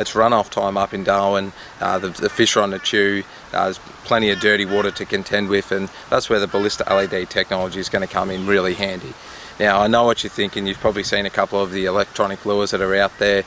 It's run-off time up in Darwin, the fish are on the chew, there's plenty of dirty water to contend with, and that's where the Balista LED technology is going to come in really handy. Now I know what you're thinking, you've probably seen a couple of the electronic lures that are out there.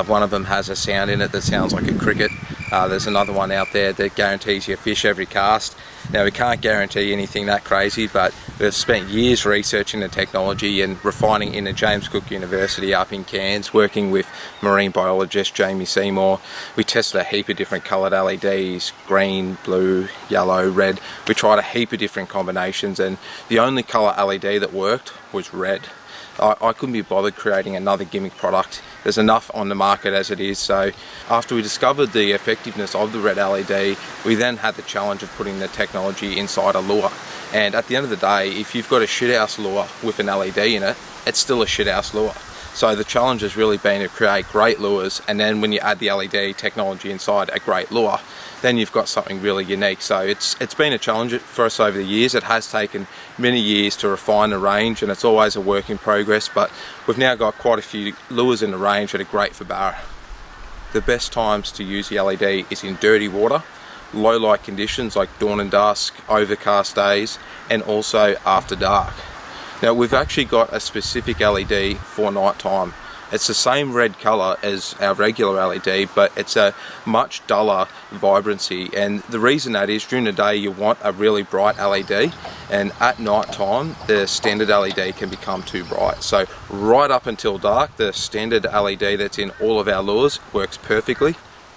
One of them has a sound in it that sounds like a cricket. There's another one out there that guarantees you a fish every cast. Now we can't guarantee anything that crazy, but we've spent years researching the technology and refining in at James Cook University up in Cairns, working with marine biologist Jamie Seymour. We tested a heap of different coloured LEDs, green, blue, yellow, red. We tried a heap of different combinations, and the only colour LED that worked was red. I couldn't be bothered creating another gimmick product. There's enough on the market as it is. So after we discovered the effectiveness of the red LED, we then had the challenge of putting the technology inside a lure. And at the end of the day, if you've got a shithouse lure with an LED in it, it's still a shithouse lure. So the challenge has really been to create great lures, and then when you add the LED technology inside a great lure, then you've got something really unique. So it's been a challenge for us over the years. It has taken many years to refine the range, and it's always a work in progress, but we've now got quite a few lures in the range that are great for barra. The best times to use the LED is in dirty water, low light conditions like dawn and dusk, overcast days, and also after dark. Now we've actually got a specific LED for night time. It's the same red colour as our regular LED, but it's a much duller vibrancy, and the reason that is, during the day you want a really bright LED, and at night time the standard LED can become too bright. So right up until dark, the standard LED that's in all of our lures works perfectly.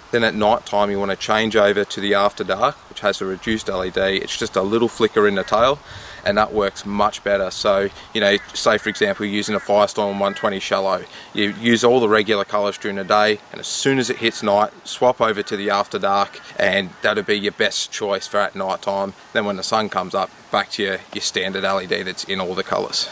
Then at night time you want to change over to the after dark, which has a reduced LED. It's just a little flicker in the tail, and that works much better. So, you know, say for example you're using a Firestorm 120 shallow. You use all the regular colours during the day, and as soon as it hits night, swap over to the after dark, and that'll be your best choice for at night time. Then when the sun comes up, back to your standard LED that's in all the colours.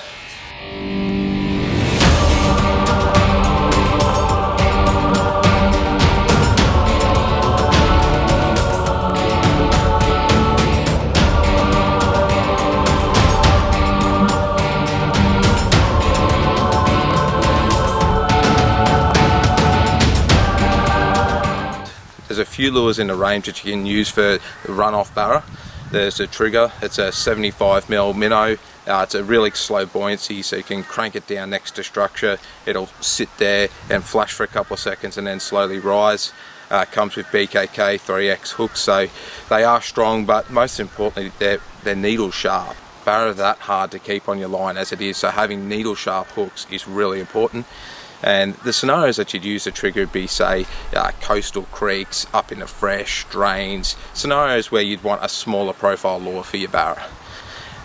There's a few lures in the range that you can use for run-off barra. There's a trigger, it's a 75mm minnow. It's a really slow buoyancy, so you can crank it down next to structure. It'll sit there and flash for a couple of seconds and then slowly rise. Comes with BKK 3X hooks, so they are strong, but most importantly they're needle sharp. Barra are that hard to keep on your line as it is, so having needle sharp hooks is really important. And the scenarios that you'd use the trigger would be, say, coastal creeks, up in the fresh, drains, scenarios where you'd want a smaller profile lure for your barra.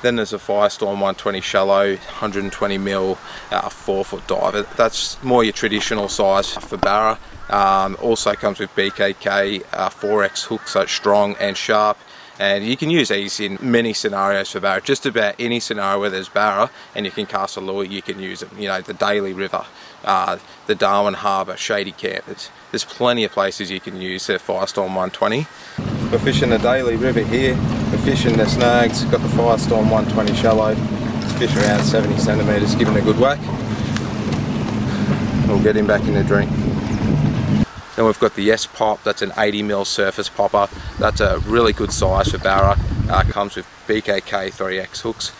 Then there's a Firestorm 120 shallow, 120mm 4-foot diver. That's more your traditional size for barra. Also comes with BKK 4X hooks, so it's strong and sharp. And you can use these in many scenarios for barra. Just about any scenario where there's barra and you can cast a lure, you can use them. You know, the Daly River, the Darwin Harbour, Shady Camp. There's plenty of places you can use the Firestorm 120. We're fishing the Daly River here. We're fishing the snags. Got the Firestorm 120 shallow. Fish around 70 centimetres, giving it a good whack. We'll get him back in the drink. Then we've got the S-Pop, that's an 80mm surface popper. That's a really good size for barra. Comes with BKK 3X hooks.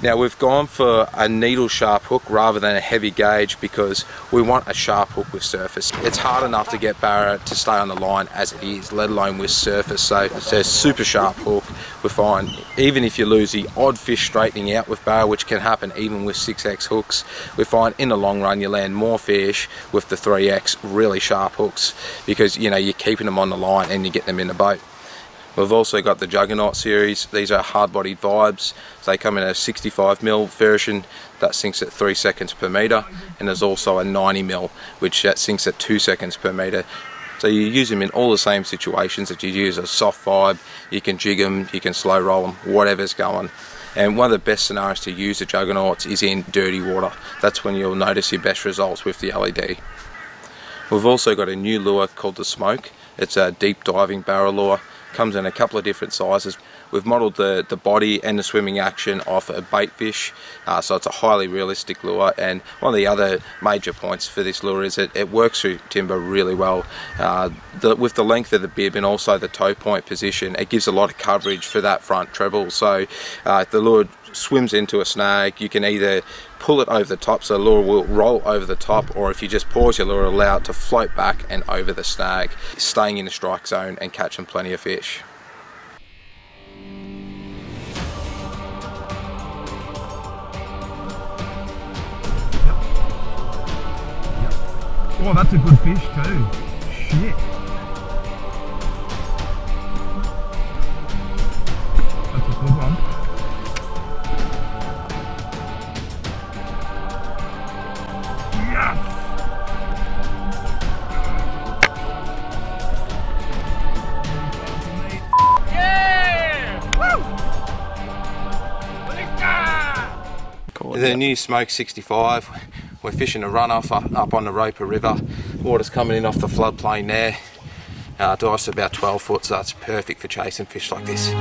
Now we've gone for a needle sharp hook rather than a heavy gauge because we want a sharp hook with surface. It's hard enough to get barra to stay on the line as it is, let alone with surface. So it's a super sharp hook. We find even if you lose the odd fish straightening out with barra, which can happen even with 6X hooks, we find in the long run you land more fish with the 3X really sharp hooks because, you know, you're keeping them on the line and you get them in the boat. We've also got the Juggernaut series. These are hard-bodied vibes. So they come in a 65mm version that sinks at 3 seconds per metre, and there's also a 90mm which sinks at 2 seconds per metre. So you use them in all the same situations that you use a soft vibe. You can jig them, you can slow roll them, whatever's going. And one of the best scenarios to use the Juggernauts is in dirty water. That's when you'll notice your best results with the LED. We've also got a new lure called the Smoke. It's a deep diving barra lure. Comes in a couple of different sizes. we've modelled the body and the swimming action off a bait fish, so it's a highly realistic lure. And one of the other major points for this lure is it works through timber really well. With the length of the bib and also the toe point position, it gives a lot of coverage for that front treble. So if the lure swims into a snag, you can either pull it over the top, so the lure will roll over the top, or if you just pause your lure, allow it to float back and over the snag, staying in the strike zone and catching plenty of fish. Oh, that's a good fish too. Shit. That's a good one. Yes! Yeah! Woo! Balista! The new Smoke 65. We're fishing a runoff up on the Roper River. Water's coming in off the floodplain there. To us about 12 foot, so that's perfect for chasing fish like this.